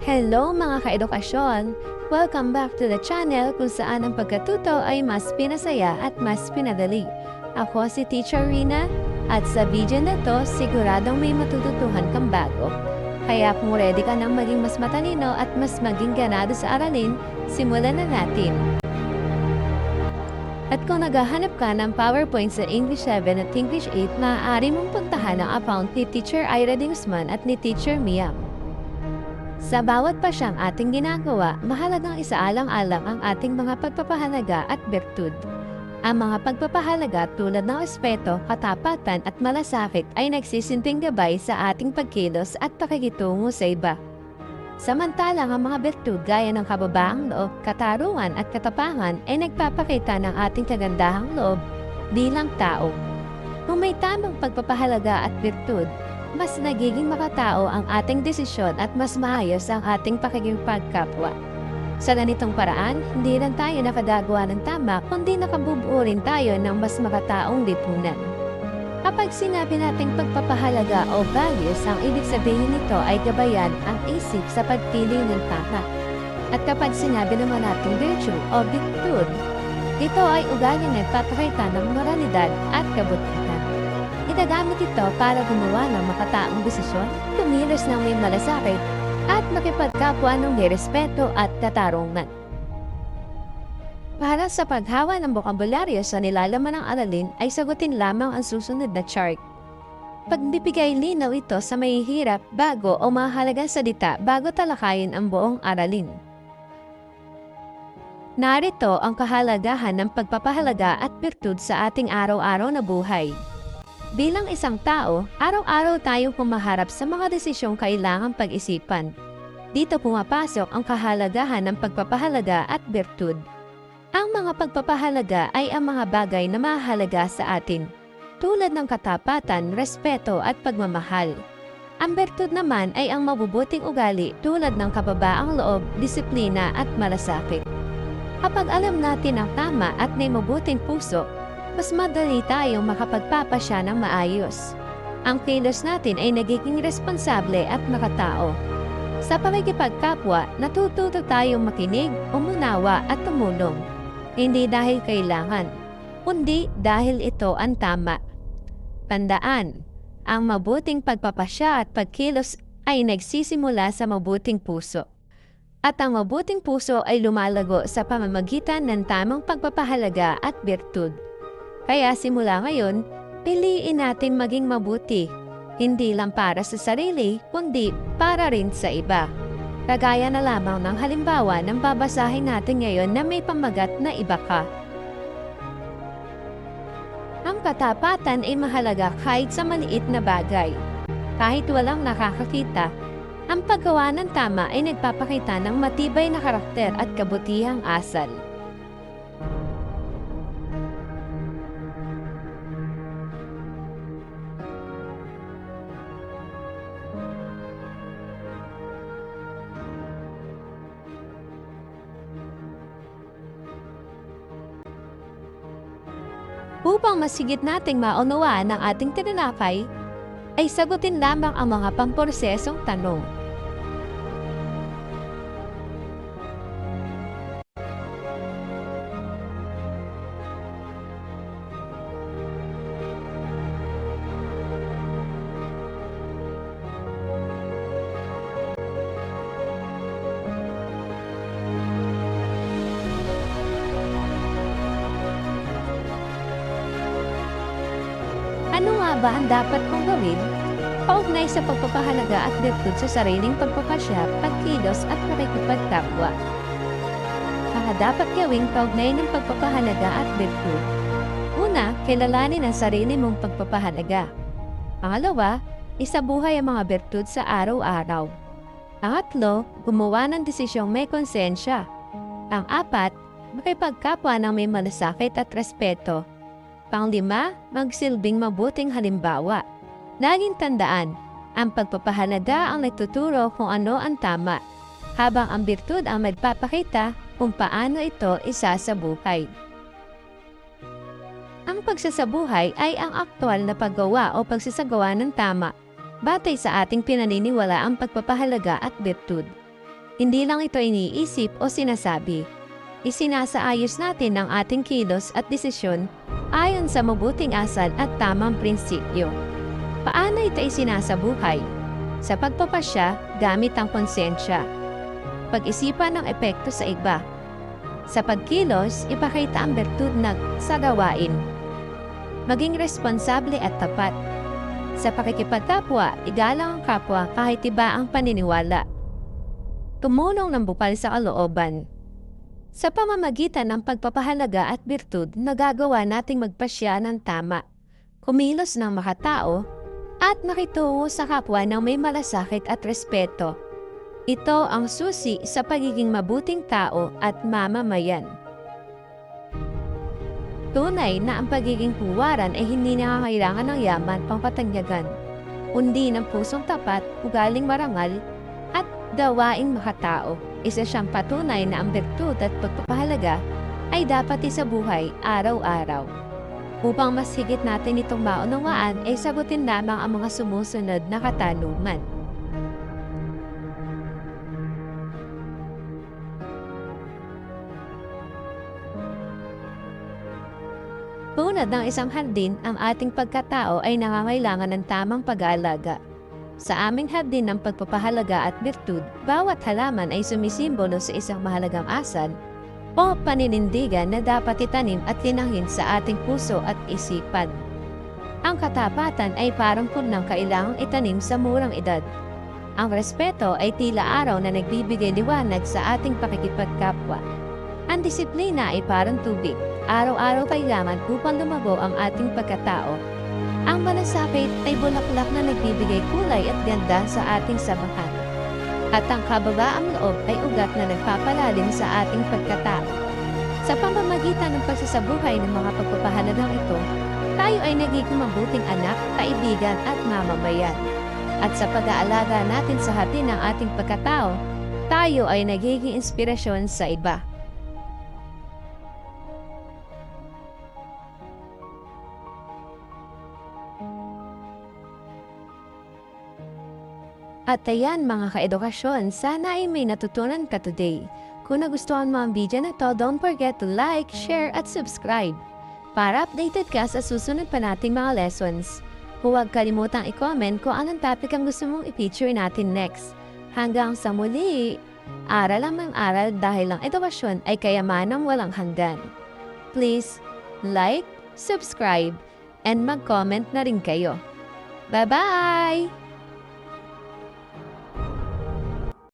Hello mga kaedukasyon! Welcome back to the channel kung saan ang pagkatuto ay mas pinasaya at mas pinadali. Ako si Teacher Rina at sa video na to siguradong may matututuhan kang bago. Kaya kung ready ka nang maging mas matalino at mas maging ganado sa aralin, simulan na natin. At kung naghahanap ka ng PowerPoint sa English 7 at English 8, maaari mong puntahan ang account ni Teacher Ira Dingsman at ni Teacher Mia. Sa bawat pasyang ating ginagawa, mahalagang isaalang-alang ang ating mga pagpapahalaga at bertud. Ang mga pagpapahalaga tulad ng respeto, katapatan at malasakit ay nagsisilbing gabay sa ating pagkilos at pakikitungo sa iba. Samantalang ang mga bertud gaya ng kababaang loob, katarungan at katapangan ay nagpapakita ng ating kagandahang loob bilang tao. Kung may tamang pagpapahalaga at bertud, mas nagiging makatao ang ating desisyon at mas maayos ang ating pakikipagkapwa. Sa ganitong paraan, hindi lang tayo nakadagawa ng tama, kundi nakabubuo rin tayo ng mas makataong lipunan. Kapag sinabi nating pagpapahalaga o values, ang ibig sabihin nito ay gabayan ang isip sa pagpili ng tama. At kapag sinabi naman nating virtue o virtud, ito ay ugaling nagpapakita ng moralidad at kabutihan. Ginagamit ito para gumawa ng makataong desisyon, kumilos ng may malasakit, at makipagkapwa ng may respeto at katarungan. Para sa paghawa ng bokabularyo sa nilalaman ng aralin ay sagutin lamang ang susunod na chart. Pagbibigay linaw ito sa mahihirap, bago o mahalagang salita bago talakayin ang buong aralin. Narito ang kahalagahan ng pagpapahalaga at bertud sa ating araw-araw na buhay. Bilang isang tao, araw-araw tayong pumaharap sa mga desisyong kailangang pag-isipan. Dito pumapasok ang kahalagahan ng pagpapahalaga at bertud. Ang mga pagpapahalaga ay ang mga bagay na mahalaga sa atin, tulad ng katapatan, respeto at pagmamahal. Ang bertud naman ay ang mabubuting ugali tulad ng kababaang loob, disiplina at malasakit. Kapag alam natin ang tama at may mabuting puso, mas madali tayong makapagpapasya ng maayos. Ang kilos natin ay nagiging responsable at makatao. Sa pakikipagkapwa, natututo tayong makinig, umunawa at tumulong. Hindi dahil kailangan, kundi dahil ito ang tama. Tandaan, ang mabuting pagpapasya at pagkilos ay nagsisimula sa mabuting puso. At ang mabuting puso ay lumalago sa pamamagitan ng tamang pagpapahalaga at bertud. Kaya simula ngayon, piliin natin maging mabuti, hindi lang para sa sarili, kundi para rin sa iba. Kagaya na lamang ng halimbawa ng babasahin natin ngayon na may pamagat na iba ka. Ang katapatan ay mahalaga kahit sa maliit na bagay. Kahit walang nakakakita, ang paggawa ng tama ay nagpapakita ng matibay na karakter at kabutihang asal. Upang masigit nating maunawaan ang ating tinalakay, ay sagutin lamang ang mga pamprosesong tanong. Ano nga ba ang dapat kong gawin? Kaugnay sa pagpapahalaga at bertud sa sariling pagpapasya, pagkilos at pakikipagkapwa. Mga dapat gawing kaugnay ng pagpapahalaga at bertud. Una, kilalanin ang sarili mong pagpapahalaga. Pangalawa, isabuhay ang mga bertud sa araw-araw. Pangatlo, gumawa ng desisyong may konsensya. Pang-apat, makipagkapwa ng may malasakit at respeto. Panglima, magsilbing mabuting halimbawa. Laging tandaan, ang pagpapahalaga ang nagtuturo kung ano ang tama, habang ang bertud ang magpapakita kung paano ito isasabuhay. Ang pagsasabuhay ay ang aktwal na paggawa o pagsasagawa ng tama, batay sa ating pinaniniwala ang pagpapahalaga at bertud. Hindi lang ito iniisip o sinasabi. Isinasaayos natin ang ating kilos at desisyon ayon sa mabuting asal at tamang prinsipyo. Paano ito isinasabuhay? Sa pagpapasya gamit ang konsensya. Pag-isipan ng epekto sa iba. Sa pagkilos, ipakita ang bertud sa gawain. Maging responsable at tapat. Sa pakikipagkapwa, igalang ang kapwa kahit iba ang paniniwala. Tumulong ng bukal sa kalooban. Sa pamamagitan ng pagpapahalaga at bertud, nagagawa nating magpasya ng tama, kumilos ng makatao, at makitungo sa kapwa ng may malasakit at respeto. Ito ang susi sa pagiging mabuting tao at mamamayan. Tunay na ang pagiging huwaran ay hindi nangangailangan ng yaman pangkatangyagan, kundi ng pusong tapat, ugaling marangal, at gawaing makatao. Isa siyang patunay na ang bertud at pagpapahalaga ay dapat isabuhay araw-araw. Upang mas higit natin itong maunawaan ay sagutin lamang ang mga sumusunod na katanungan. Punad ng isang hardin, ang ating pagkatao ay nangangailangan ng tamang pag-aalaga. Sa aming hardin ng pagpapahalaga at bertud, bawat halaman ay sumisimbolo sa isang mahalagang asal o paninindigan na dapat itanim at linangin sa ating puso at isipan. Ang katapatan ay parang punang kailangang itanim sa murang edad. Ang respeto ay tila araw na nagbibigay liwanag sa ating pakikipagkapwa. Ang disiplina ay parang tubig, araw-araw kailangan upang lumago ang ating pagkatao. Ang malasakit ay bulaklak na nagbibigay kulay at ganda sa ating samahan. At ang kababaang loob ay ugat na nagpapalalim sa ating pagkatao. Sa pamamagitan ng pagsasabuhay ng mga pagpapahalagang ito, tayo ay nagiging mabuting anak, kaibigan at mamamayan. At sa pag-aalaga natin sa hardin ng ating pagkatao, tayo ay nagiging inspirasyon sa iba. At ayan mga kaedukasyon, sana ay may natutunan ka today. Kung nagustuhan mo ang video na to, don't forget to like, share at subscribe para updated ka sa susunod pa nating mga lessons. Huwag kalimutang i-comment kung anong topic ang gusto mong i-feature natin next. Hanggang sa muli, aral ang mga aral dahil ang edukasyon ay kayamanang walang hanggan. Please like, subscribe, and mag-comment na rin kayo. Bye-bye!